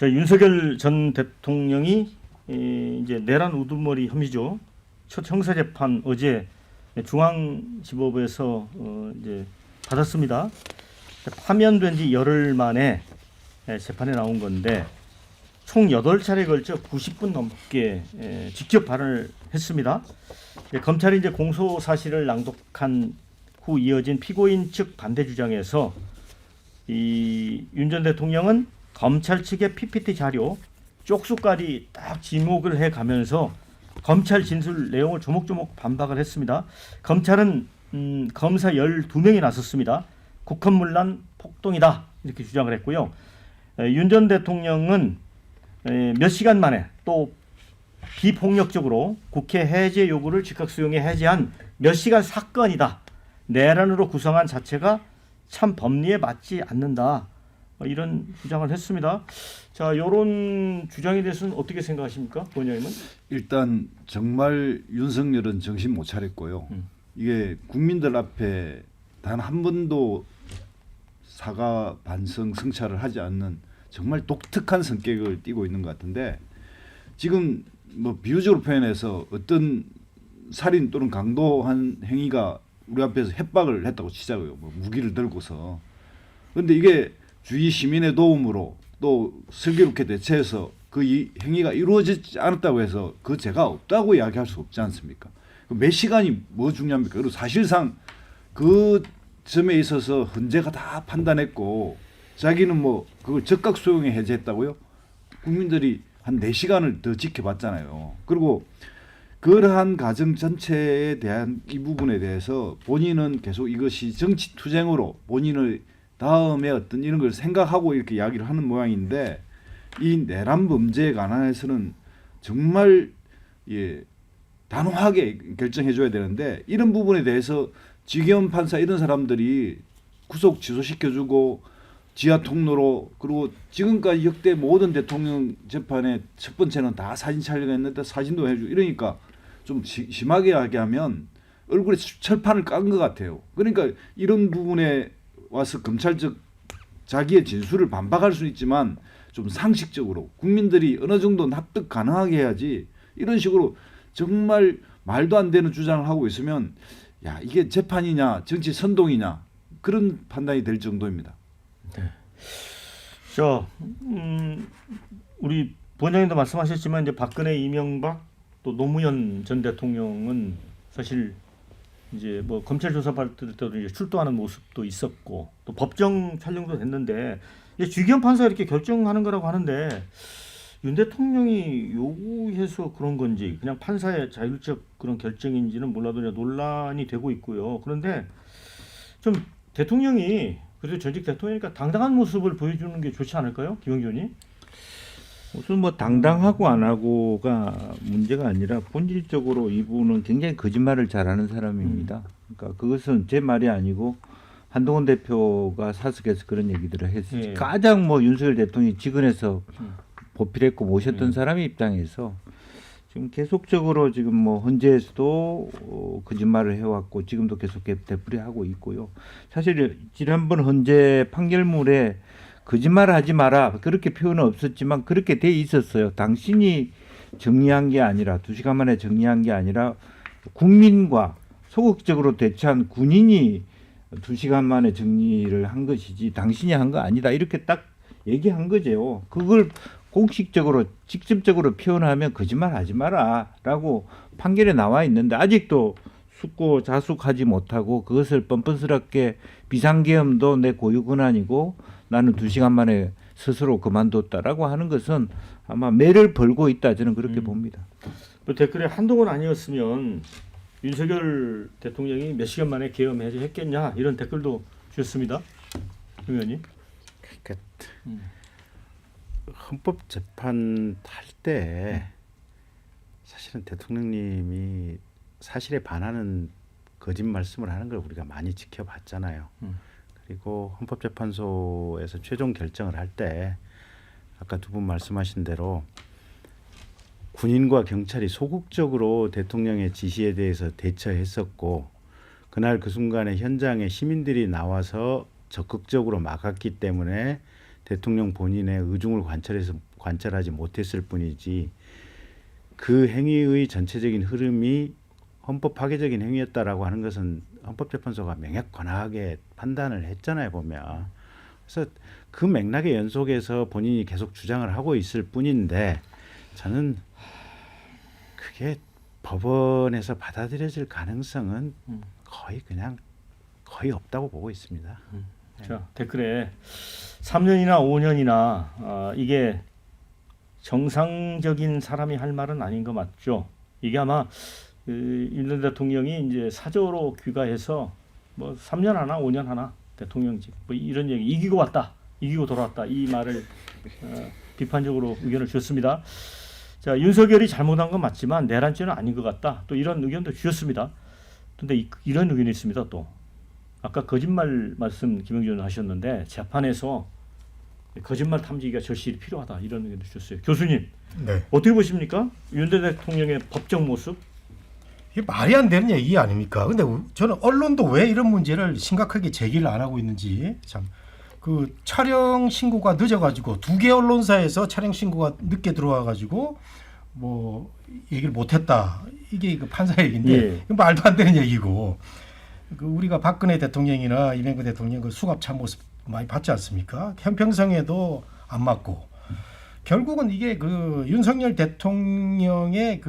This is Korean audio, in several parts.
자, 윤석열 전 대통령이 이제 내란 우두머리 혐의죠. 첫 형사 재판 어제 중앙지법에서 이제 받았습니다. 파면된 지 열흘 만에 재판에 나온 건데 총 8차례에 걸쳐 90분 넘게 직접 발언을 했습니다. 검찰이 이제 공소 사실을 낭독한 후 이어진 피고인 측 반대 주장에서 이 윤 전 대통령은 검찰 측의 PPT 자료 쪽수까지 딱 지목을 해 가면서 검찰 진술 내용을 조목조목 반박을 했습니다. 검찰은 검사 12명이 나섰습니다. 국헌문란 폭동이다 이렇게 주장을 했고요. 윤 전 대통령은 몇 시간 만에 또 비폭력적으로 국회 해제 요구를 즉각 수용해 해제한 몇 시간 사건이다. 내란으로 구성한 자체가 참 법리에 맞지 않는다. 이런 주장을 했습니다. 자, 이런 주장에 대해서는 어떻게 생각하십니까, 의원님은? 일단 정말 윤석열은 정신 못 차렸고요. 이게 국민들 앞에 단 한 번도 사과 반성 성찰을 하지 않는 정말 독특한 성격을 띠고 있는 것 같은데 지금 뭐 비유적으로 표현해서 어떤 살인 또는 강도한 행위가 우리 앞에서 협박을 했다고 치자고요. 뭐 무기를 들고서. 그런데 이게 주위 시민의 도움으로 또 슬기롭게 대처해서 그 행위가 이루어지지 않았다고 해서 그 죄가 없다고 이야기할 수 없지 않습니까? 몇 시간이 뭐 중요합니까? 그리고 사실상 그 점에 있어서 헌재가 다 판단했고 자기는 뭐 그걸 즉각 수용해 해제했다고요? 국민들이 한 4시간을 더 지켜봤잖아요. 그리고 그러한 과정 전체에 대한 이 부분에 대해서 본인은 계속 이것이 정치 투쟁으로 본인의 다음에 어떤 이런 걸 생각하고 이렇게 이야기를 하는 모양인데 이 내란 범죄에 관해서는 정말 단호하게 결정해줘야 되는데 이런 부분에 대해서 지기현 판사 이런 사람들이 구속 취소시켜주고 지하 통로로 그리고 지금까지 역대 모든 대통령 재판에 첫 번째는 다 사진 촬영했는데 사진도 해주고 이러니까 좀 심하게 이야기하면 얼굴에 철판을 깐 것 같아요. 그러니까 이런 부분에 와서 검찰 즉 자기의 진술을 반박할 수는 있지만 좀 상식적으로 국민들이 어느 정도 납득 가능하게 해야지 이런 식으로 정말 말도 안 되는 주장을 하고 있으면 야 이게 재판이냐 정치 선동이냐 그런 판단이 될 정도입니다. 네. 자, 우리 부원장님도 말씀하셨지만 이제 박근혜, 이명박 또 노무현 전 대통령은 사실 이제 뭐 검찰 조사 받을 때도 이제 출두하는 모습도 있었고 또 법정 촬영도 됐는데 이제 주기현 판사 이렇게 결정하는 거라고 하는데 윤 대통령이 요구해서 그런 건지 그냥 판사의 자율적 그런 결정인지는 몰라도 이제 논란이 되고 있고요. 그런데 좀 대통령이 그래도 전직 대통령이니까 당당한 모습을 보여주는 게 좋지 않을까요, 김영주 의원님? 우선 뭐 당당하고 안 하고가 문제가 아니라 본질적으로 이분은 굉장히 거짓말을 잘하는 사람입니다. 그러니까 그것은 제 말이 아니고 한동훈 대표가 사석에서 그런 얘기들을 했어요. 예. 가장 뭐 윤석열 대통령이 직원에서 보필했고 모셨던 사람의 입장에서 지금 계속적으로 지금 뭐 헌재에서도 거짓말을 해왔고 지금도 계속 되풀이하고 있고요. 사실 지난번 헌재 판결문에 거짓말을 하지 마라 그렇게 표현은 없었지만 그렇게 돼 있었어요. 당신이 정리한 게 아니라 2시간 만에 정리한 게 아니라 국민과 소극적으로 대처한 군인이 2시간 만에 정리를 한 것이지 당신이 한 거 아니다 이렇게 딱 얘기한 거죠. 그걸 공식적으로 직접적으로 표현하면 거짓말 하지 마라라고 판결에 나와 있는데 아직도 숙고 자숙하지 못하고 그것을 뻔뻔스럽게 비상계엄도 내 고유 권한이고 나는 2시간 만에 스스로 그만뒀다라고 하는 것은 아마 매를 벌고 있다 저는 그렇게 봅니다. 뭐 댓글에 한동훈 아니었으면 윤석열 대통령이 몇 시간 만에 계엄 해제했겠냐 이런 댓글도 주셨습니다. 김 의원님. 그러니까 헌법재판 할 때 사실은 대통령님이 사실에 반하는 거짓 말씀을 하는 걸 우리가 많이 지켜봤잖아요. 그리고 헌법재판소에서 최종 결정을 할 때 아까 두 분 말씀하신 대로 군인과 경찰이 소극적으로 대통령의 지시에 대해서 대처했었고 그날 그 순간에 현장에 시민들이 나와서 적극적으로 막았기 때문에 대통령 본인의 의중을 관찰하지 못했을 뿐이지 그 행위의 전체적인 흐름이 헌법 파괴적인 행위였다라고 하는 것은 헌법재판소가 명확하게 판단을 했잖아요, 보면. 그래서 그 맥락의 연속에서 본인이 계속 주장을 하고 있을 뿐인데 저는 그게 법원에서 받아들여질 가능성은 거의 없다고 보고 있습니다. 자, 댓글에 3년이나 5년이나 이게 정상적인 사람이 할 말은 아닌 거 맞죠? 이게 아마 윤석열 대통령이 이제 사저로 귀가해서 뭐 3년 하나 5년 하나 대통령직 뭐 이런 얘기 이기고 왔다 이기고 돌아왔다 이 말을 비판적으로 의견을 주셨습니다. 자, 윤석열이 잘못한 건 맞지만 내란죄는 아닌 것 같다 또 이런 의견도 주셨습니다. 근데 이런 의견이 있습니다. 또 아까 거짓말 말씀 김영준 하셨는데 재판에서 거짓말 탐지기가 절실히 필요하다 이런 의견도 주셨어요. 교수님 네. 어떻게 보십니까? 윤 대통령의 법정 모습? 이게 말이 안 되는 얘기 아닙니까? 근데 저는 언론도 왜 이런 문제를 심각하게 제기를 안 하고 있는지 참 그 촬영 신고가 늦어가지고 2개 언론사에서 촬영 신고가 늦게 들어와가지고 뭐 얘기를 못했다 이게 그 판사 얘기인데 예. 이거 말도 안 되는 얘기고 그 우리가 박근혜 대통령이나 이명박 대통령 그 수갑차 모습 많이 봤지 않습니까? 형평성에도 안 맞고 결국은 이게 그 윤석열 대통령의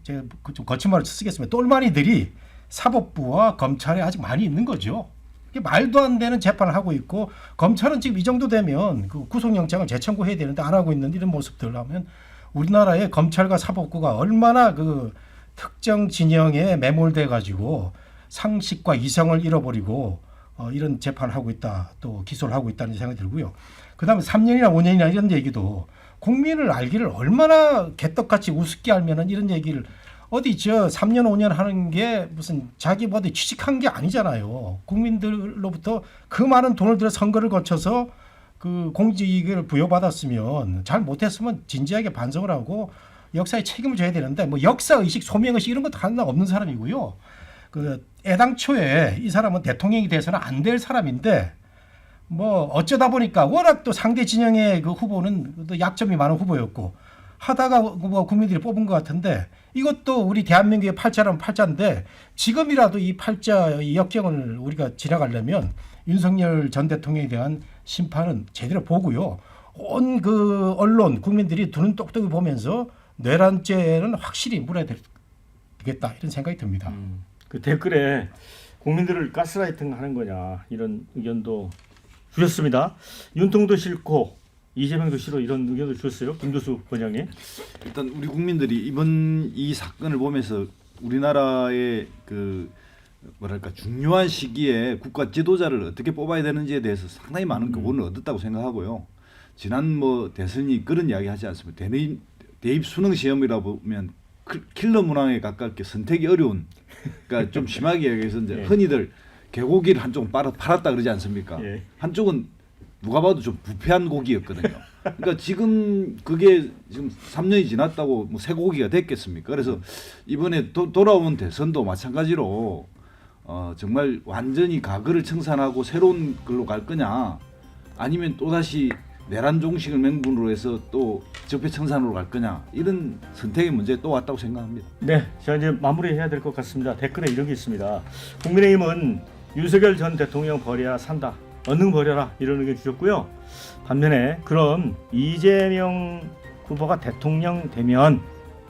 제가 좀 거친 말을 쓰겠습니다. 똘마니들이 사법부와 검찰에 아직 많이 있는 거죠. 이게 말도 안 되는 재판을 하고 있고 검찰은 지금 이 정도 되면 그 구속영장을 재청구해야 되는데 안 하고 있는 이런 모습들 하면 우리나라의 검찰과 사법부가 얼마나 그 특정 진영에 매몰돼 가지고 상식과 이성을 잃어버리고 이런 재판을 하고 있다 또 기소를 하고 있다는 생각이 들고요. 그다음에 3년이나 5년이나 이런 얘기도 국민을 알기를 얼마나 개떡같이 우습게 알면은 이런 얘기를 어디 3년 5년 하는 게 무슨 자기 어디 취직한 게 아니잖아요. 국민들로부터 그 많은 돈을 들여 선거를 거쳐서 그 공직을 부여받았으면 잘 못했으면 진지하게 반성을 하고 역사에 책임을 져야 되는데 뭐 역사 의식, 소명 의식 이런 것도 하나 없는 사람이고요. 그 애당초에 이 사람은 대통령이 돼서는 안 될 사람인데 뭐 어쩌다 보니까 워낙 또 상대 진영의 그 후보는 또 약점이 많은 후보였고 하다가 뭐 국민들이 뽑은 것 같은데 이것도 우리 대한민국의 팔자라면 팔자인데 지금이라도 이 팔자 이 역경을 우리가 지나가려면 윤석열 전 대통령에 대한 심판은 제대로 보고요. 온 그 언론 국민들이 두 눈 똑똑히 보면서 내란죄는 확실히 물어야 되겠다 이런 생각이 듭니다. 그 댓글에 국민들을 가스라이팅 하는 거냐 이런 의견도 주셨습니다. 윤통도 싫고 이재명도 싫어 이런 의견도 주셨어요. 김두수 원장님. 일단 우리 국민들이 이번 이 사건을 보면서 우리나라의 그 뭐랄까 중요한 시기에 국가 지도자를 어떻게 뽑아야 되는지에 대해서 상당히 많은 교훈을 얻었다고 생각하고요. 지난 뭐 대선이 그런 이야기 하지 않습니까? 대입 수능 시험이라 보면 킬러 문항에 가깝게 선택이 어려운 그러니까 좀 심하게 얘기해서 이제 예. 흔히들 개고기를 한쪽은 팔았다 그러지 않습니까? 예. 한쪽은 누가 봐도 좀 부패한 고기였거든요. 그러니까 지금 그게 지금 3년이 지났다고 뭐 새 고기가 됐겠습니까? 그래서 이번에 돌아온 대선도 마찬가지로 정말 완전히 과거를 청산하고 새로운 걸로 갈 거냐 아니면 또다시 내란 종식을 맹분으로 해서 또 적폐청산으로 갈 거냐 이런 선택의 문제에 또 왔다고 생각합니다. 네, 자 이제 마무리해야 될 것 같습니다. 댓글에 이런 게 있습니다. 국민의힘은 윤석열 전 대통령 버려야 산다. 얼른 버려라 이런 의견 주셨고요. 반면에 그럼 이재명 후보가 대통령 되면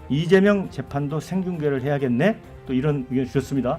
이재명 재판도 생중계를 해야겠네. 또 이런 의견 주셨습니다.